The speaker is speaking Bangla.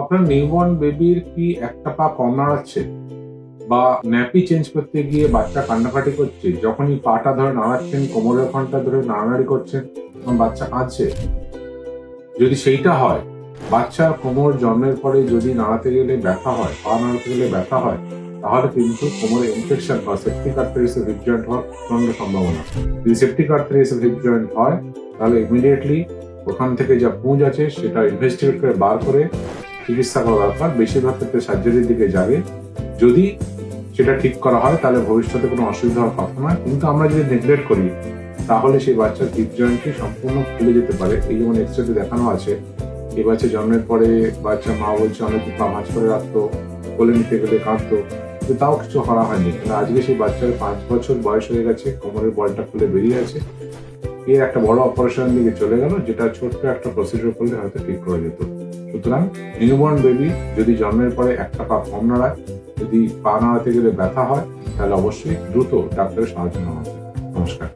আপনার নিউবর্ন বেবির কি একটা পা কম নাড়াচ্ছে বা ন্যাপি চেঞ্জ করতে গিয়ে বাচ্চা কান্নাকাটি করছে, যখনই পাটা ধরে নাড়াচ্ছেন কোমরের ওখানটা ধরে নাড়ানাড়ি করছেন তখন বাচ্চা কাঁদছে? যদি সেইটা হয়, বাচ্চার কোমর জন্মের পরে যদি নাড়াতে গেলে ব্যথা হয়, পা নাড়াতে গেলে ব্যথা হয়, তাহলে কিন্তু কোমরে ইনফেকশন বা সেপ্টিক আর্টারিসের হিপ জয়েন্ট হওয়ার প্রচন্ড সম্ভাবনা। যদি সেপ্টিক আর্টারিসের হিপ জয়েন্ট হয় তাহলে ইমিডিয়েটলি ওখান থেকে যা পুঁজ আছে সেটা ইনভেস্টিগেট করে বার করে চিকিৎসা করা দরকার। বেশিরভাগ ক্ষেত্রে সার্জারির দিকে যাবে। যদি সেটা ঠিক করা হয় তাহলে ভবিষ্যতে কোনো অসুবিধা হওয়ার কথা নয়, কিন্তু আমরা যদি নেগলেক্ট করি তাহলে সেই বাচ্চার হিপ জয়েন্টটি সম্পূর্ণ খুলে যেতে পারে। এই যেমন এক্সরেতে দেখানো আছে, এই বাচ্চা জন্মের পরে বাচ্চা মা বলছে অনেকদিন পা ভাঁজ করে রাখতো, কোলে নিতে গেলে কাঁদতো, কিন্তু তাও কিছু করা হয়নি। আজকে সেই বাচ্চার 5 বছর বয়স হয়ে গেছে, কোমরের বলটা খুলে বেরিয়ে আছে, এর একটা বড় অপারেশনের দিকে চলে গেল, যেটা ছোট্ট একটা প্রসিডিউর করলে হয়তো ঠিক করা যেত। সুতরাং নিউবর্ন বেবি যদি জন্মের পরে একটা পা কম নাড়ায়, যদি পা নাড়াতে গেলে ব্যথা হয়, তাহলে অবশ্যই দ্রুত ডাক্তারের সাহায্য নেওয়া হবে। নমস্কার।